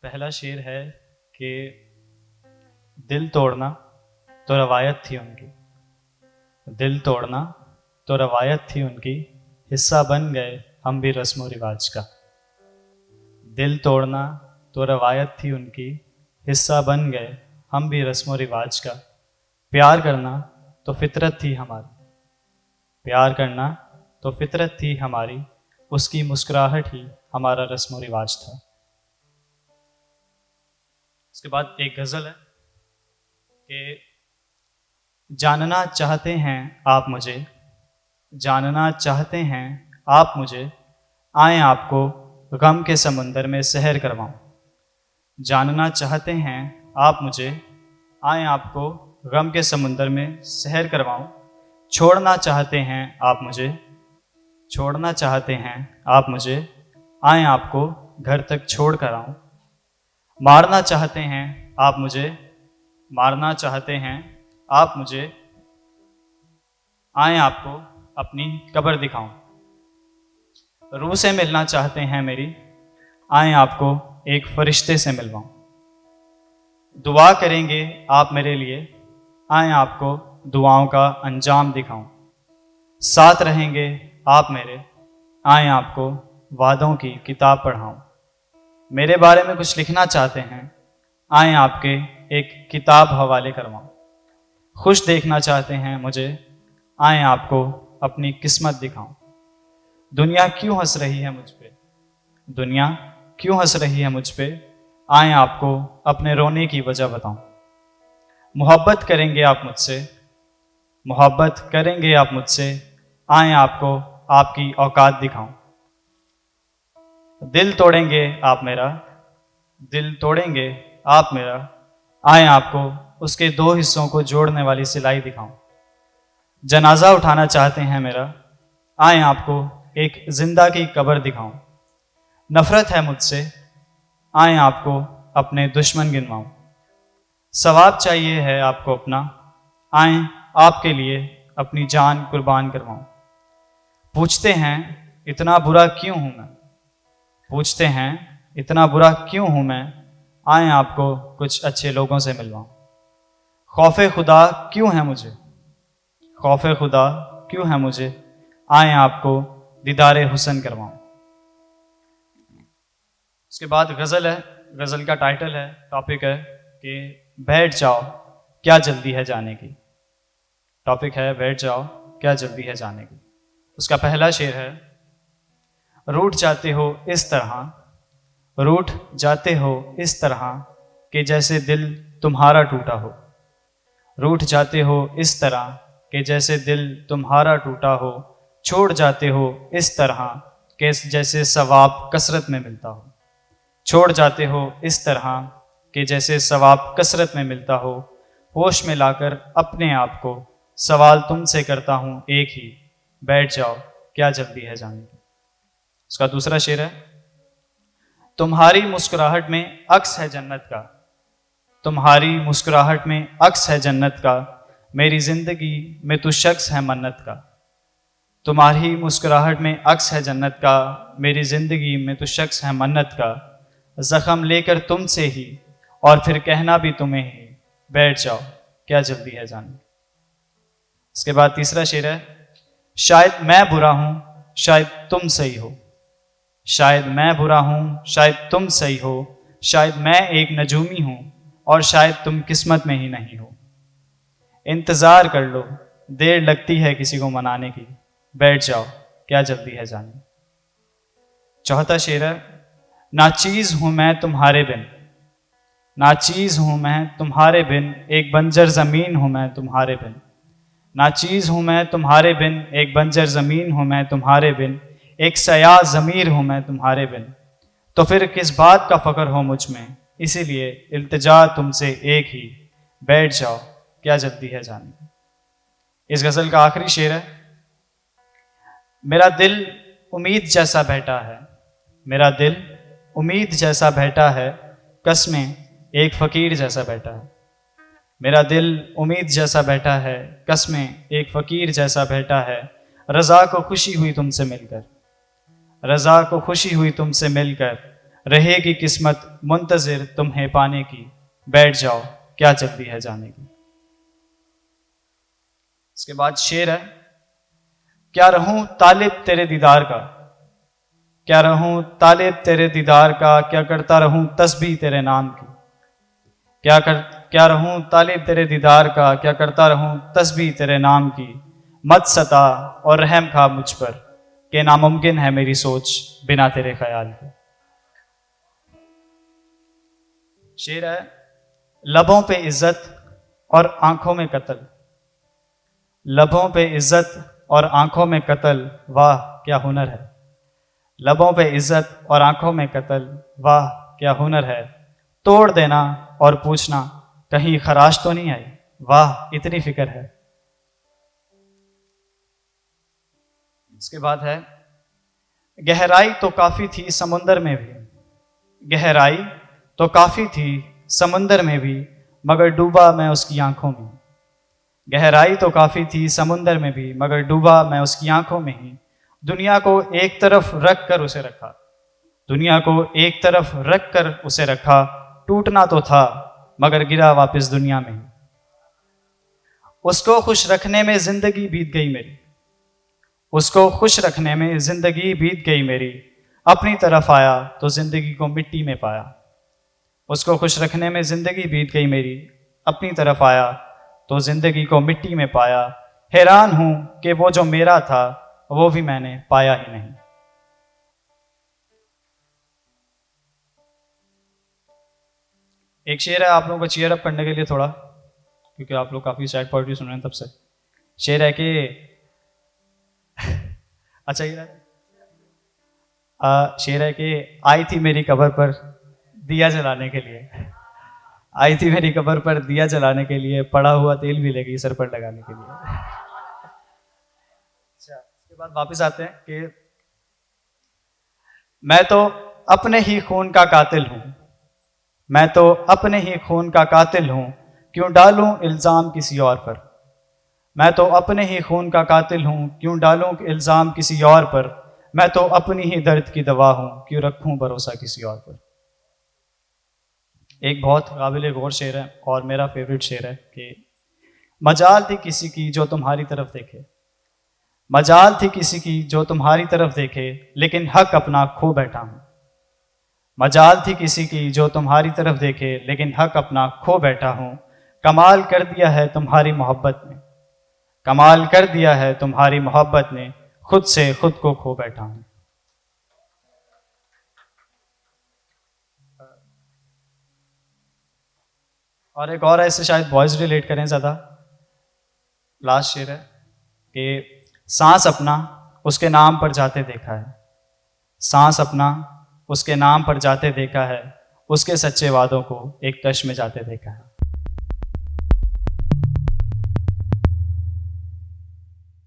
पहला शेर है कि दिल तोड़ना तो रवायत थी उनकी, दिल तोड़ना तो रवायत थी उनकी, हिस्सा बन गए हम भी रस्म व रिवाज का। दिल तोड़ना तो रवायत थी उनकी, हिस्सा बन गए हम भी रस्म व रिवाज का। प्यार करना तो फितरत थी हमारी, प्यार करना तो फितरत थी हमारी, उसकी मुस्कुराहट ही हमारा रस्म व रिवाज था। इसके बाद एक गज़ल है कि जानना चाहते हैं आप मुझे, जानना चाहते हैं आप मुझे, आए आपको गम के समुंदर में सहर करवाऊं। जानना चाहते हैं आप मुझे, आए आपको गम के समुंदर में सहर करवाऊं। छोड़ना चाहते हैं आप मुझे, छोड़ना चाहते हैं आप मुझे, आए आपको घर तक छोड़ कर आऊं। मारना चाहते हैं आप मुझे, मारना चाहते हैं आप मुझे, आए आपको अपनी कब्र दिखाऊं। रूह से मिलना चाहते हैं मेरी, आए आपको एक फरिश्ते से मिलवाऊं। दुआ करेंगे आप मेरे लिए, आए आपको दुआओं का अंजाम दिखाऊं। साथ रहेंगे आप मेरे, आए आपको वादों की किताब पढ़ाऊं। मेरे बारे में कुछ लिखना चाहते हैं, आए आपके एक किताब हवाले करवाऊं। खुश देखना चाहते हैं मुझे, आए आपको अपनी किस्मत दिखाऊं। दुनिया क्यों हंस रही है मुझ पे, दुनिया क्यों हंस रही है मुझ पे, आए आपको अपने रोने की वजह बताऊं। मोहब्बत करेंगे आप मुझसे, मोहब्बत करेंगे आप मुझसे, आए आपको आपकी औकात दिखाऊं। दिल तोड़ेंगे आप मेरा, दिल तोड़ेंगे आप मेरा, आए आपको उसके दो हिस्सों को जोड़ने वाली सिलाई दिखाऊं। जनाजा उठाना चाहते हैं मेरा, आए आपको एक जिंदा की कब्र दिखाऊं। नफरत है मुझसे, आए आपको अपने दुश्मन गिनवाऊं। सवाब चाहिए है आपको अपना, आए आपके लिए अपनी जान कुर्बान करवाऊं। पूछते हैं इतना बुरा क्यों हूं मैं, पूछते हैं इतना बुरा क्यों हूं मैं, आए आपको कुछ अच्छे लोगों से मिलवाऊं। खौफे खुदा क्यों है मुझे, खौफे खुदा क्यों है मुझे, आए आपको दीदारे हुसन करवाऊं। उसके बाद गज़ल है, गज़ल का टाइटल है, टॉपिक है कि बैठ जाओ क्या जल्दी है जाने की। टॉपिक है बैठ जाओ क्या जल्दी है जाने की। उसका पहला शेर है, रूठ जाते हो इस तरह, रूठ जाते हो इस तरह कि जैसे दिल तुम्हारा टूटा हो। रूठ जाते हो इस तरह कि जैसे दिल तुम्हारा टूटा हो। छोड़ जाते हो इस तरह कि जैसे सवाब कसरत में मिलता हो। छोड़ जाते हो इस तरह कि जैसे सवाब कसरत में मिलता हो। होश में लाकर अपने आप को सवाल तुमसे करता हूँ एक ही, बैठ जाओ क्या जल्दी है जाने की। उसका दूसरा शेर है, तुम्हारी मुस्कुराहट में अक्स है जन्नत का, तुम्हारी मुस्कुराहट में अक्स है जन्नत का, मेरी जिंदगी में तू शख्स है मन्नत का। तुम्हारी मुस्कुराहट में अक्स है जन्नत का, मेरी जिंदगी में तू शख्स है मन्नत का। जख्म लेकर तुमसे ही और फिर कहना भी तुम्हें ही, बैठ जाओ क्या जल्दी है जाने। इसके बाद तीसरा शेर है, शायद मैं बुरा हूं शायद तुम सही हो, शायद मैं बुरा हूं शायद तुम सही हो, शायद मैं एक नजूमी हूं और शायद तुम किस्मत में ही नहीं हो। इंतजार कर लो देर लगती है किसी को मनाने की, बैठ जाओ क्या जल्दी है जाने। चौथा शेर है, नाचीज हूं मैं तुम्हारे बिन, नाचीज हूं मैं तुम्हारे बिन, एक बंजर जमीन हूं मैं तुम्हारे बिन। नाचीज हूं मैं तुम्हारे बिन, एक बंजर जमीन हूं मैं तुम्हारे बिन, एक सयाह ज़मीर हूं मैं तुम्हारे बिन। तो फिर किस बात का फ़ख्र हो मुझ में, इसीलिए इल्तिजा तुमसे एक ही, बैठ जाओ क्या जल्दी है जाने। इस गज़ल का आखिरी शेर है, मेरा दिल उम्मीद जैसा बैठा है, मेरा दिल उम्मीद जैसा बैठा है, कसमें एक फ़कीर जैसा बैठा है। मेरा दिल उम्मीद जैसा बैठा है, कसमें एक फ़कीर जैसा बैठा है। रज़ा को खुशी हुई तुमसे मिलकर, रज़ा को खुशी हुई तुमसे मिलकर, रहेगी किस्मत मुंतजिर तुम्हें पाने की, बैठ जाओ क्या जल्दी है जाने की। इसके बाद शेर है, क्या रहूं तालिब तेरे दीदार का, क्या रहूं तालिब तेरे दीदार का, क्या करता रहूं तस्बीह तेरे नाम की, क्या रहूं तालिब तेरे दीदार का, क्या करता रहूं तस्बीह तेरे नाम की। मत सता और रहम खा मुझ पर, कि नामुमकिन है मेरी सोच बिना तेरे ख्याल के। शेर है, लबों पे इज्जत और आंखों में कत्ल, लबों पे इज्जत और आंखों में कत्ल, वाह क्या हुनर है। लबों पे इज्जत और आंखों में कत्ल, वाह क्या हुनर है। तोड़ देना और पूछना कहीं खराश तो नहीं आई, वाह इतनी फिक्र है। इसके बाद है, गहराई तो काफी थी समुंदर में भी, गहराई तो काफी थी समुंदर में भी, मगर डूबा मैं उसकी आंखों में। गहराई तो काफी थी समुंदर में भी, मगर डूबा मैं उसकी आंखों में ही। दुनिया को एक तरफ रख कर उसे रखा, दुनिया को एक तरफ रख कर उसे रखा, टूटना तो था मगर गिरा वापस दुनिया में ही। उसको खुश रखने में जिंदगी बीत गई मेरी, उसको खुश रखने में जिंदगी बीत गई मेरी। अपनी तरफ आया तो जिंदगी को मिट्टी में पाया, उसको खुश रखने में जिंदगी बीत गई मेरी। अपनी तरफ आया तो जिंदगी को मिट्टी में पाया। हैरान हूं कि वो जो मेरा था वो भी मैंने पाया ही नहीं। एक शेर है आप लोगों को चीयर अप करने के लिए थोड़ा, क्योंकि आप लोग काफी सैड पोएट्री सुन रहे हैं तब से। शेर है कि अच्छा ये शेर है कि आई थी मेरी कब्र पर दिया जलाने के लिए, आई थी मेरी कब्र पर दिया जलाने के लिए, पड़ा हुआ तेल भी लेगी सर पर लगाने के लिए। अच्छा इसके बाद वापस आते हैं कि मैं तो अपने ही खून का कातिल हूं, मैं तो अपने ही खून का कातिल हूं, क्यों डालूं इल्जाम किसी और पर। मैं तो अपने ही खून का कातिल हूं, क्यों डालूं इल्जाम किसी और पर। मैं तो अपनी ही दर्द की दवा हूं, क्यों रखूं भरोसा किसी और पर। एक बहुत काबिल गौर शेर है और मेरा फेवरेट शेर है कि मजाल थी किसी की जो तुम्हारी तरफ देखे, मजाल थी किसी की जो तुम्हारी तरफ देखे, लेकिन हक अपना खो बैठा हूं। मजाल थी किसी की जो तुम्हारी तरफ देखे, लेकिन हक अपना खो बैठा हूं। कमाल कर दिया है तुम्हारी मोहब्बत ने, कमाल कर दिया है तुम्हारी मोहब्बत ने, खुद से खुद को खो बैठा हूं। और एक और ऐसे शायद बॉयज रिलेट करें ज्यादा। लास्ट शेर है कि सांस अपना उसके नाम पर जाते देखा है, सांस अपना उसके नाम पर जाते देखा है, उसके सच्चे वादों को एक कश में जाते देखा है।